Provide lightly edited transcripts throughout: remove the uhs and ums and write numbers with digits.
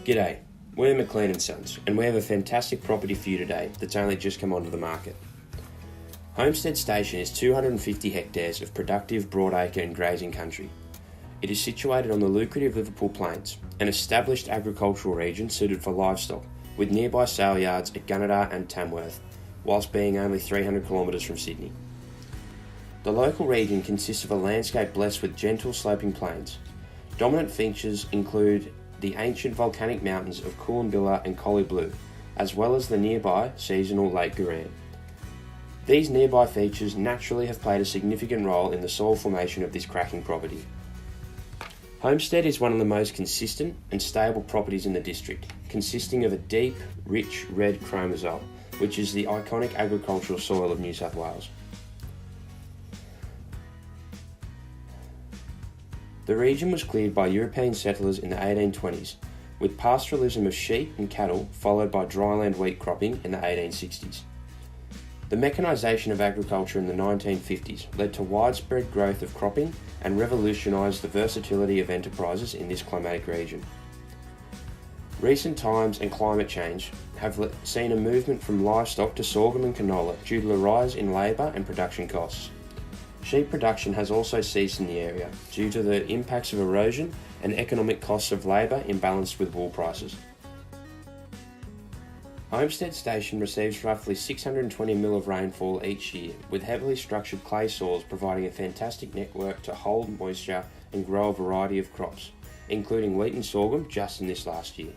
G'day, we're McLean & Sons, and we have a fantastic property for you today that's only just come onto the market. Homestead Station is 250 hectares of productive broadacre and grazing country. It is situated on the lucrative Liverpool Plains, an established agricultural region suited for livestock, with nearby sale yards at Gunnedah and Tamworth, whilst being only 300 kilometres from Sydney. The local region consists of a landscape blessed with gentle sloping plains. Dominant features include the ancient volcanic mountains of Coolanbilla and Collie Blue, as well as the nearby seasonal Lake Garand. These nearby features naturally have played a significant role in the soil formation of this cracking property. Homestead is one of the most consistent and stable properties in the district, consisting of a deep, rich red chromosome, which is the iconic agricultural soil of New South Wales. The region was cleared by European settlers in the 1820s, with pastoralism of sheep and cattle followed by dryland wheat cropping in the 1860s. The mechanisation of agriculture in the 1950s led to widespread growth of cropping and revolutionised the versatility of enterprises in this climatic region. Recent times and climate change have seen a movement from livestock to sorghum and canola due to a rise in labour and production costs. Sheep production has also ceased in the area due to the impacts of erosion and economic costs of labour imbalanced with wool prices. Homestead Station receives roughly 620 mm of rainfall each year, with heavily structured clay soils providing a fantastic network to hold moisture and grow a variety of crops, including wheat and sorghum just in this last year.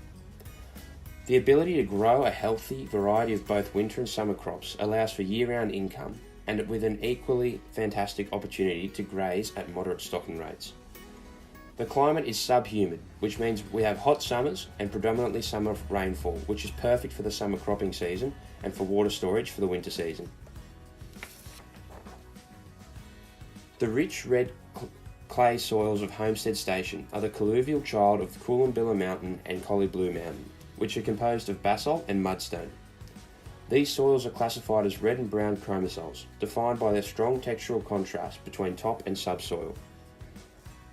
The ability to grow a healthy variety of both winter and summer crops allows for year-round income, and with an equally fantastic opportunity to graze at moderate stocking rates. The climate is subhumid, which means we have hot summers and predominantly summer rainfall, which is perfect for the summer cropping season and for water storage for the winter season. The rich red clay soils of Homestead Station are the colluvial child of Coolanbilla Mountain and Collie Blue Mountain, which are composed of basalt and mudstone. These soils are classified as red and brown chromosols, defined by their strong textural contrast between top and subsoil.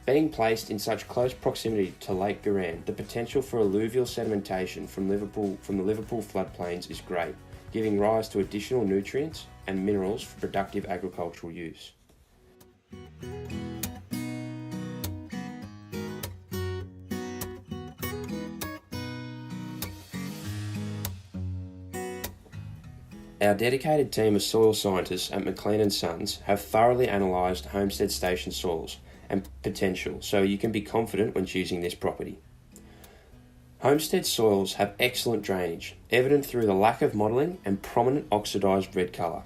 Being placed in such close proximity to Lake Garand, the potential for alluvial sedimentation from the Liverpool floodplains is great, giving rise to additional nutrients and minerals for productive agricultural use. Our dedicated team of soil scientists at McLean & Sons have thoroughly analysed Homestead Station soils and potential, so you can be confident when choosing this property. Homestead soils have excellent drainage, evident through the lack of mottling and prominent oxidised red colour.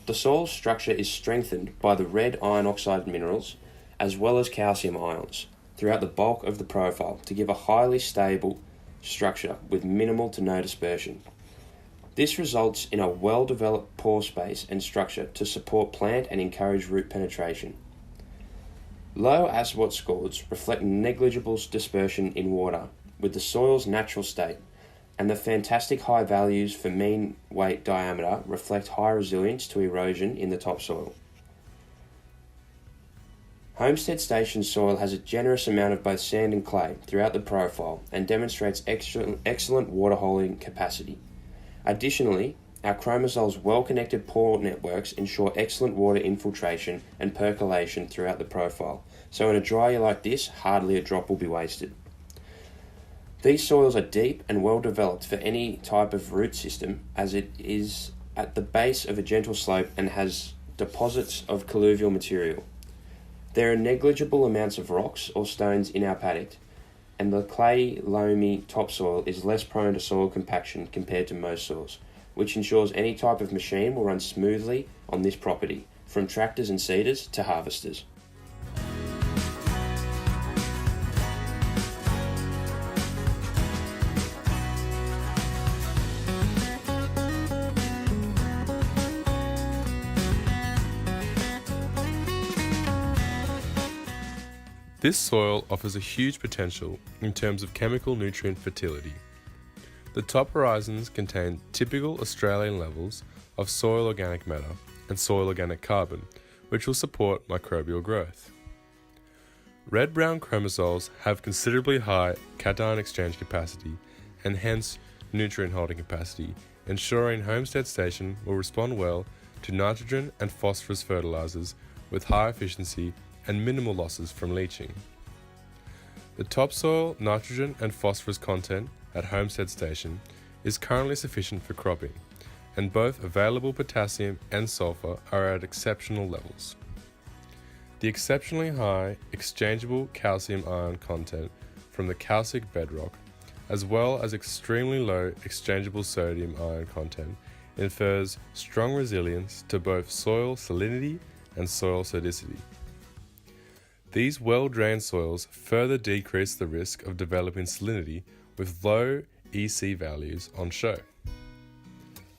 The soil structure is strengthened by the red iron oxide minerals as well as calcium ions throughout the bulk of the profile to give a highly stable structure with minimal to no dispersion. This results in a well-developed pore space and structure to support plant and encourage root penetration. Low Aswat scores reflect negligible dispersion in water with the soil's natural state, and the fantastic high values for mean weight diameter reflect high resilience to erosion in the topsoil. Homestead Station soil has a generous amount of both sand and clay throughout the profile and demonstrates excellent water holding capacity. Additionally, our chromosomes' well-connected pore networks ensure excellent water infiltration and percolation throughout the profile, so in a dry year like this, hardly a drop will be wasted. These soils are deep and well developed for any type of root system, as it is at the base of a gentle slope and has deposits of colluvial material. There are negligible amounts of rocks or stones in our paddock, and the clay loamy topsoil is less prone to soil compaction compared to most soils, which ensures any type of machine will run smoothly on this property, from tractors and seeders to harvesters. This soil offers a huge potential in terms of chemical nutrient fertility. The top horizons contain typical Australian levels of soil organic matter and soil organic carbon, which will support microbial growth. Red-brown chromosols have considerably high cation exchange capacity and hence nutrient holding capacity, ensuring Homestead Station will respond well to nitrogen and phosphorus fertilizers with high efficiency and minimal losses from leaching. The topsoil nitrogen and phosphorus content at Homestead Station is currently sufficient for cropping, and both available potassium and sulfur are at exceptional levels. The exceptionally high exchangeable calcium ion content from the calcic bedrock, as well as extremely low exchangeable sodium ion content, infers strong resilience to both soil salinity and soil sodicity. These well-drained soils further decrease the risk of developing salinity with low EC values on show.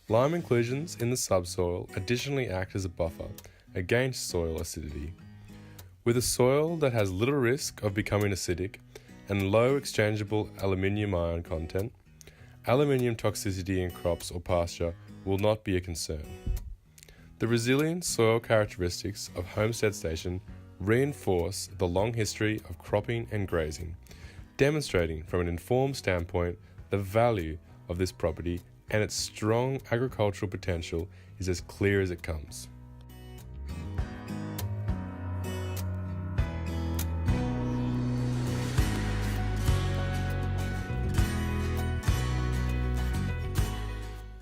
Lime inclusions in the subsoil additionally act as a buffer against soil acidity. With a soil that has little risk of becoming acidic and low exchangeable aluminium ion content, aluminium toxicity in crops or pasture will not be a concern. The resilient soil characteristics of Homestead Station reinforce the long history of cropping and grazing, demonstrating from an informed standpoint the value of this property and its strong agricultural potential is as clear as it comes.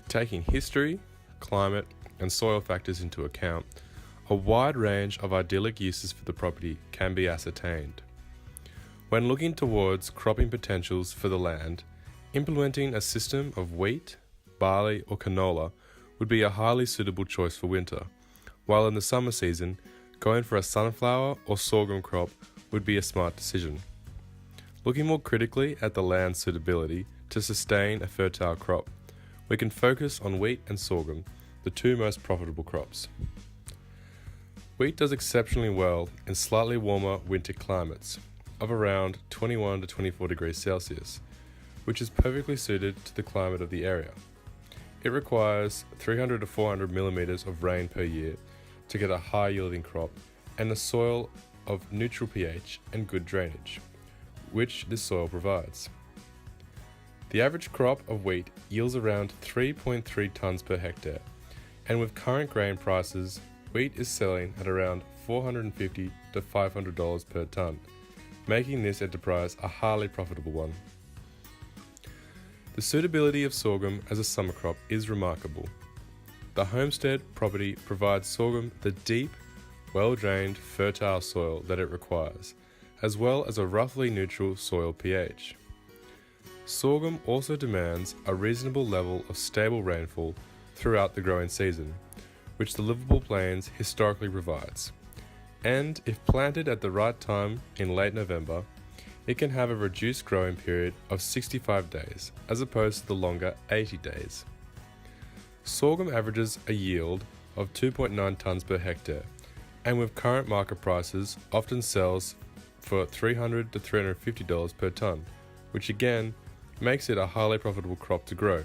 Taking history, climate, and soil factors into account, a wide range of idyllic uses for the property can be ascertained. When looking towards cropping potentials for the land, implementing a system of wheat, barley, or canola would be a highly suitable choice for winter, while in the summer season, going for a sunflower or sorghum crop would be a smart decision. Looking more critically at the land's suitability to sustain a fertile crop, we can focus on wheat and sorghum, the two most profitable crops. Wheat does exceptionally well in slightly warmer winter climates of around 21 to 24 degrees Celsius, which is perfectly suited to the climate of the area. It requires 300 to 400 millimeters of rain per year to get a high yielding crop and a soil of neutral pH and good drainage, which this soil provides. The average crop of wheat yields around 3.3 tonnes per hectare, and with current grain prices, wheat is selling at around $450 to $500 per tonne, making this enterprise a highly profitable one. The suitability of sorghum as a summer crop is remarkable. The homestead property provides sorghum the deep, well-drained, fertile soil that it requires, as well as a roughly neutral soil pH. Sorghum also demands a reasonable level of stable rainfall throughout the growing season, which the livable plains historically provides. And if planted at the right time in late November, it can have a reduced growing period of 65 days, as opposed to the longer 80 days. Sorghum averages a yield of 2.9 tonnes per hectare, and with current market prices often sells for $300 to $350 per tonne, which again makes it a highly profitable crop to grow.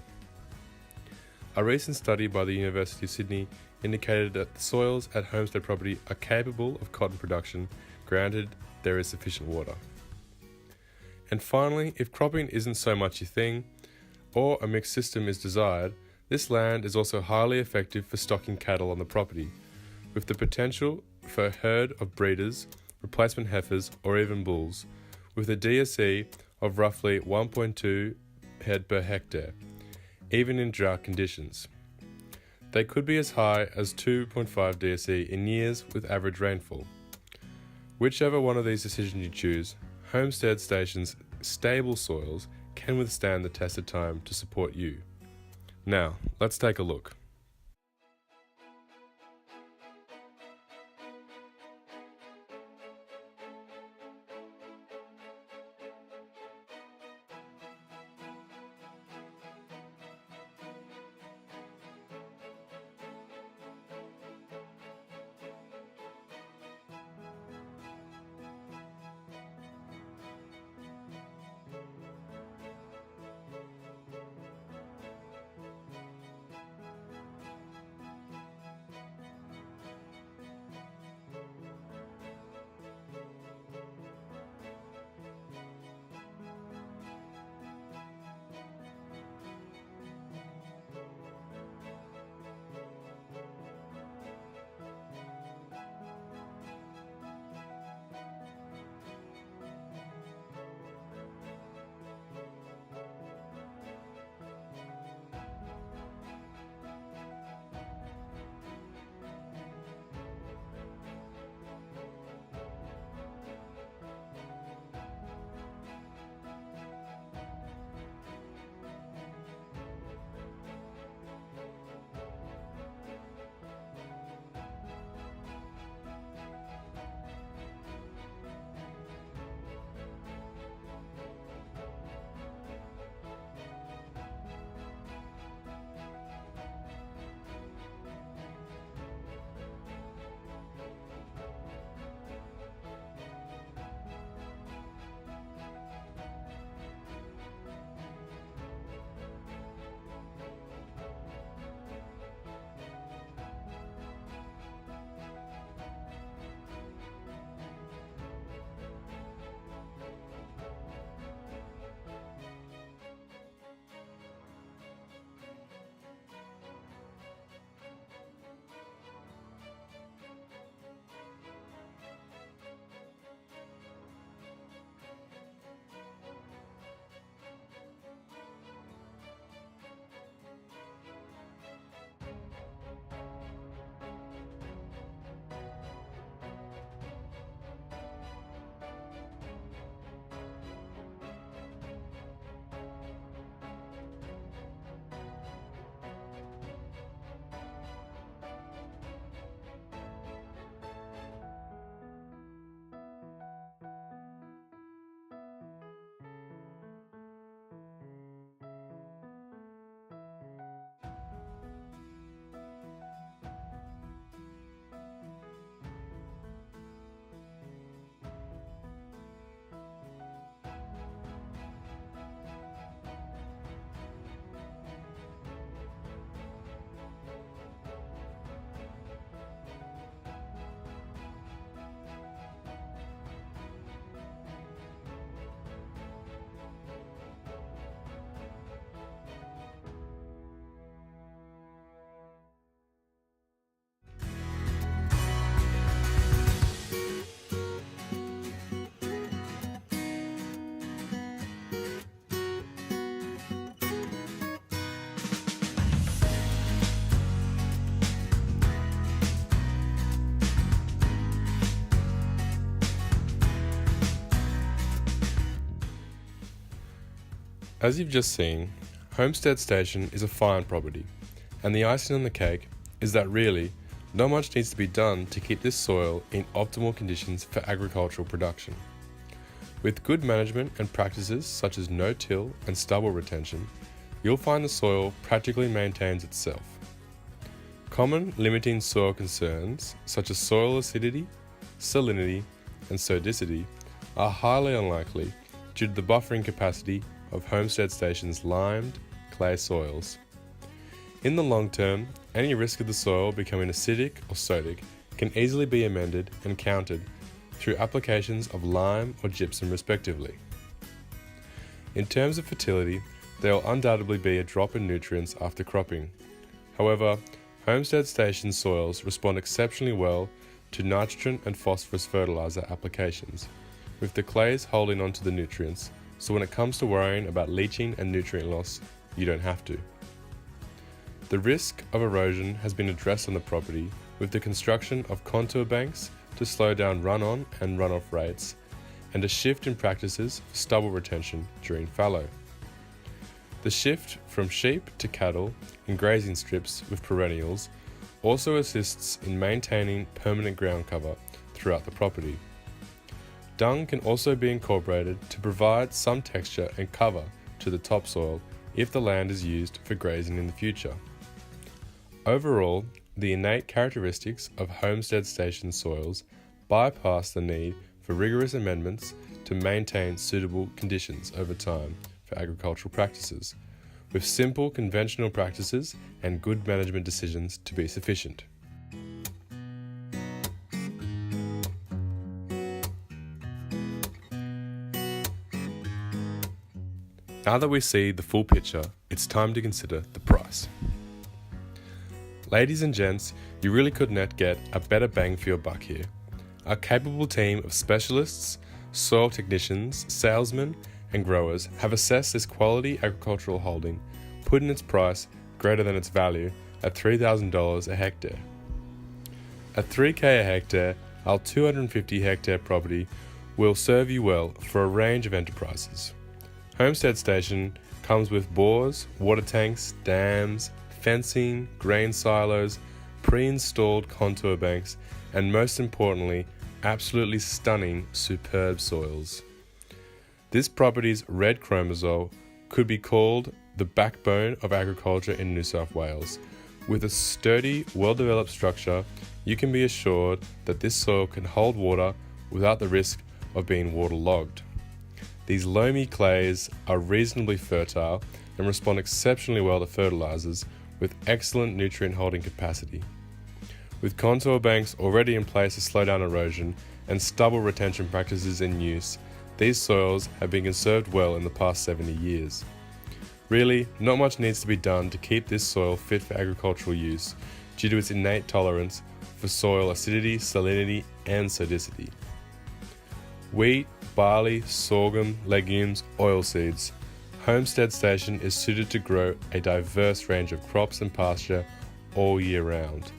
A recent study by the University of Sydney indicated that the soils at homestead property are capable of cotton production, granted there is sufficient water. And finally, if cropping isn't so much your thing, or a mixed system is desired, this land is also highly effective for stocking cattle on the property, with the potential for a herd of breeders, replacement heifers, or even bulls, with a DSE of roughly 1.2 head per hectare, even in drought conditions. They could be as high as 2.5 DSE in years with average rainfall. Whichever one of these decisions you choose, Homestead Station's stable soils can withstand the test of time to support you. Now, let's take a look. As you've just seen, Homestead Station is a fine property, and the icing on the cake is that really, not much needs to be done to keep this soil in optimal conditions for agricultural production. With good management and practices such as no-till and stubble retention, you'll find the soil practically maintains itself. Common limiting soil concerns such as soil acidity, salinity, and sodicity are highly unlikely due to the buffering capacity of Homestead Station's limed clay soils. In the long term, any risk of the soil becoming acidic or sodic can easily be amended and countered through applications of lime or gypsum respectively. In terms of fertility, there will undoubtedly be a drop in nutrients after cropping. However, Homestead Station soils respond exceptionally well to nitrogen and phosphorus fertilizer applications, with the clays holding onto the nutrients, so when it comes to worrying about leaching and nutrient loss, you don't have to. The risk of erosion has been addressed on the property with the construction of contour banks to slow down run-on and run-off rates, and a shift in practices for stubble retention during fallow. The shift from sheep to cattle in grazing strips with perennials also assists in maintaining permanent ground cover throughout the property. Dung can also be incorporated to provide some texture and cover to the topsoil if the land is used for grazing in the future. Overall, the innate characteristics of Homestead Station soils bypass the need for rigorous amendments to maintain suitable conditions over time for agricultural practices, with simple conventional practices and good management decisions to be sufficient. Now that we see the full picture, it's time to consider the price. Ladies and gents, you really could not get a better bang for your buck here. Our capable team of specialists, soil technicians, salesmen, and growers have assessed this quality agricultural holding, putting its price greater than its value at $3,000 a hectare. At $3,000 a hectare, our 250 hectare property will serve you well for a range of enterprises. Homestead Station comes with bores, water tanks, dams, fencing, grain silos, pre-installed contour banks, and most importantly, absolutely stunning, superb soils. This property's red chromosome could be called the backbone of agriculture in New South Wales. With a sturdy, well-developed structure, you can be assured that this soil can hold water without the risk of being waterlogged. These loamy clays are reasonably fertile and respond exceptionally well to fertilizers with excellent nutrient holding capacity. With contour banks already in place to slow down erosion and stubble retention practices in use, these soils have been conserved well in the past 70 years. Really, not much needs to be done to keep this soil fit for agricultural use due to its innate tolerance for soil acidity, salinity, and sodicity. Wheat, barley, sorghum, legumes, oilseeds. Homestead Station is suited to grow a diverse range of crops and pasture all year round.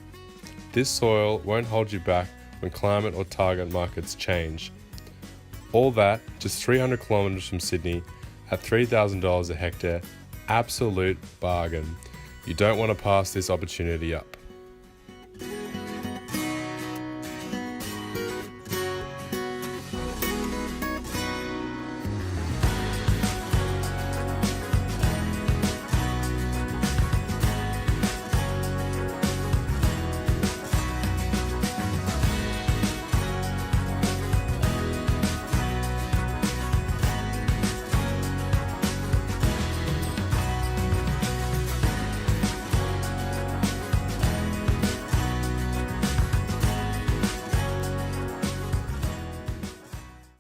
This soil won't hold you back when climate or target markets change. All that just 300 kilometres from Sydney at $3,000 a hectare, absolute bargain. You don't want to pass this opportunity up.